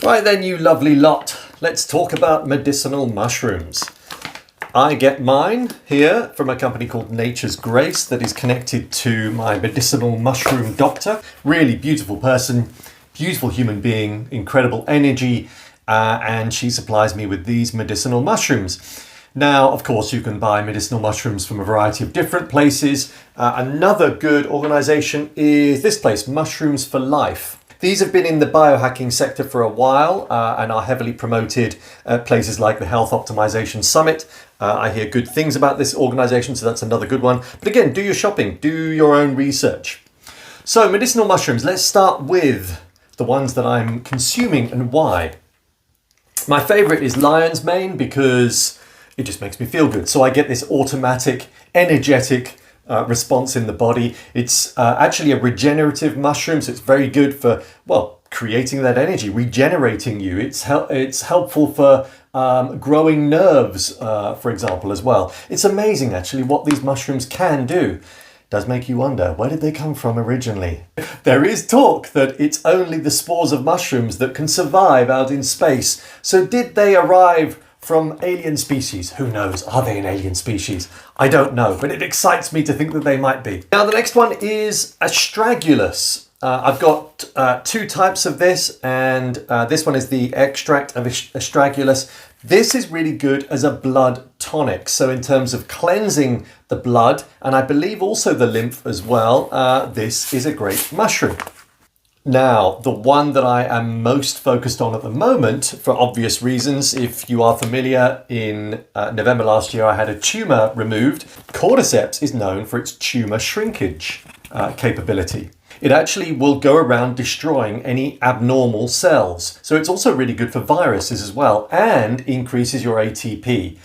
Right then, you lovely lot, let's talk about medicinal mushrooms. I get mine here from a company called Nature's Grace that is connected to my medicinal mushroom doctor. Really beautiful person, beautiful human being, incredible energy, and she supplies me with these medicinal mushrooms. Now, of course, you can buy medicinal mushrooms from a variety of different places. Another good organisation is this place, Mushrooms for Life. These have been in the biohacking sector for a while and are heavily promoted at places like the Health Optimization Summit. I hear good things about this organisation, so that's another good one. But again, do your shopping, do your own research. So medicinal mushrooms, let's start with the ones that I'm consuming and why. My favourite is lion's mane because it just makes me feel good. So I get this automatic, energetic response in the body. It's actually a regenerative mushroom, so it's very good for, well, creating that energy, regenerating you. It's helpful for growing nerves, for example, as well. It's amazing, actually, what these mushrooms can do. Does make you wonder, where did they come from originally? There is talk that it's only the spores of mushrooms that can survive out in space. So did they arrive from alien species? Who knows? Are they an alien species? I don't know, but it excites me to think that they might be. Now, the next one is Astragulus. I've got two types of this, and this one is the extract of Astragulus. This is really good as a blood tonic. So in terms of cleansing the blood, and I believe also the lymph as well, this is a great mushroom. Now, the one that I am most focused on at the moment, for obvious reasons, if you are familiar, in November last year I had a tumour removed. Cordyceps is known for its tumour shrinkage capability. It actually will go around destroying any abnormal cells. So it's also really good for viruses as well, and increases your ATP,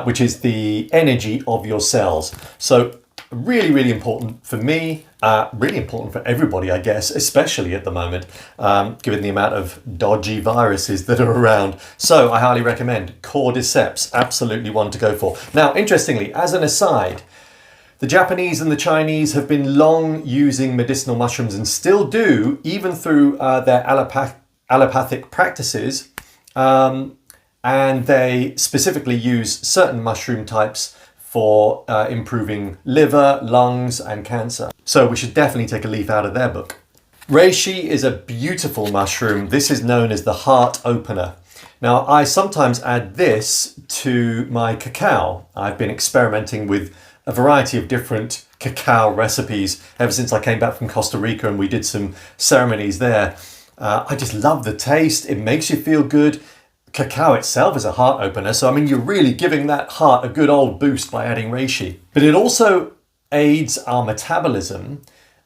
which is the energy of your cells. So really, really important for me, really important for everybody, I guess, especially at the moment, given the amount of dodgy viruses that are around. So I highly recommend Cordyceps, absolutely one to go for. Now, interestingly, as an aside, the Japanese and the Chinese have been long using medicinal mushrooms and still do, even through their allopathic practices, and they specifically use certain mushroom types for improving liver, lungs, and cancer. So we should definitely take a leaf out of their book. Reishi is a beautiful mushroom. This is known as the heart opener. Now, I sometimes add this to my cacao. I've been experimenting with a variety of different cacao recipes ever since I came back from Costa Rica and we did some ceremonies there. I just love the taste. It makes you feel good. Cacao itself is a heart opener, so I mean, you're really giving that heart a good old boost by adding reishi. But it also aids our metabolism,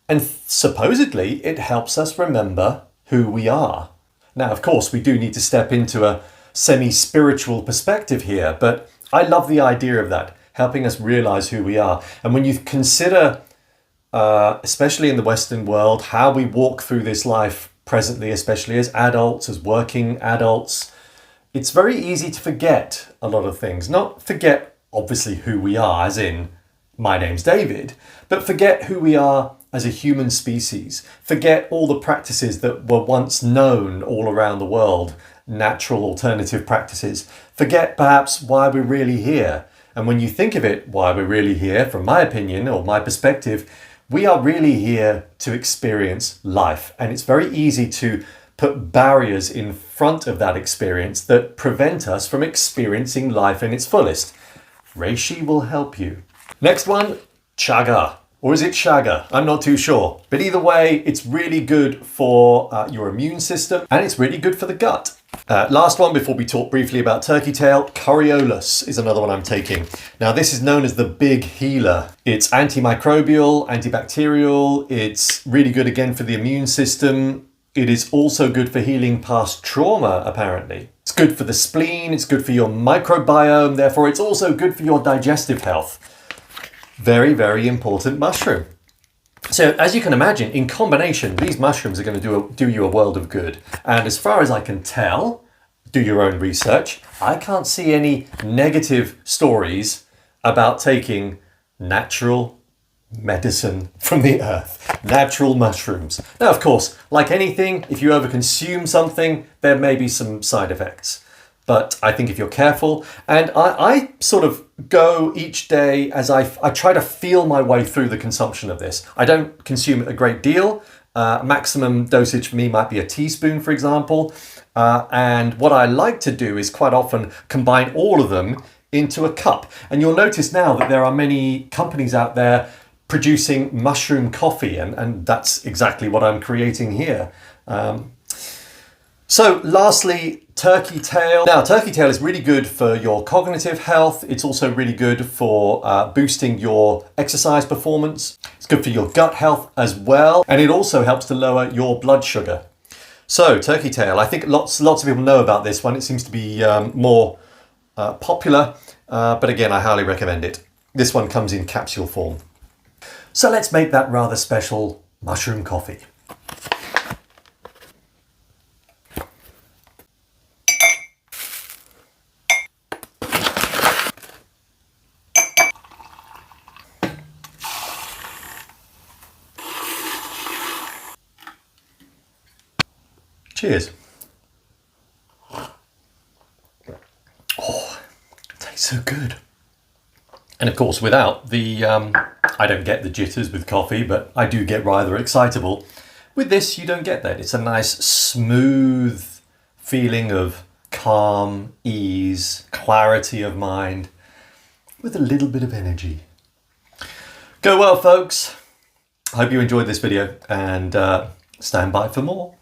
and supposedly it helps us remember who we are. Now, of course, we do need to step into a semi-spiritual perspective here, but I love the idea of that, helping us realize who we are. And when you consider, especially in the Western world, how we walk through this life presently, especially as adults, as working adults, it's very easy to forget a lot of things. Not forget, obviously, who we are, as in, my name's David, but forget who we are as a human species. Forget all the practices that were once known all around the world, natural alternative practices. Forget perhaps why we're really here. And when you think of it, why we're really here, from my opinion or my perspective, we are really here to experience life. And it's very easy to put barriers in front of that experience that prevent us from experiencing life in its fullest. Reishi will help you. Next one, Chaga. Or is it Chaga? I'm not too sure. But either way, it's really good for your immune system and it's really good for the gut. Last one before we talk briefly about turkey tail, Coriolus is another one I'm taking. Now this is known as the big healer. It's antimicrobial, antibacterial. It's really good again for the immune system. It is also good for healing past trauma, apparently. It's good for the spleen, it's good for your microbiome, therefore it's also good for your digestive health. Very, very important mushroom. So as you can imagine, in combination, these mushrooms are going to do you a world of good. And as far as I can tell, do your own research, I can't see any negative stories about taking natural medicine from the earth, natural mushrooms. Now, of course, like anything, if you overconsume something, there may be some side effects. But I think if you're careful, and I sort of go each day as I try to feel my way through the consumption of this. I don't consume it a great deal. Maximum dosage for me might be a teaspoon, for example. And what I like to do is quite often combine all of them into a cup. And you'll notice now that there are many companies out there producing mushroom coffee, and that's exactly what I'm creating here. So lastly, turkey tail. Now, turkey tail is really good for your cognitive health. It's also really good for boosting your exercise performance. It's good for your gut health as well. And it also helps to lower your blood sugar. So turkey tail, I think lots of people know about this one. It seems to be more popular, but again, I highly recommend it. This one comes in capsule form. So let's make that rather special mushroom coffee. Cheers. Oh, it tastes so good. And of course, without the, I don't get the jitters with coffee, but I do get rather excitable. With this, you don't get that. It's a nice, smooth feeling of calm, ease, clarity of mind, with a little bit of energy. Go well, folks. I hope you enjoyed this video, and stand by for more.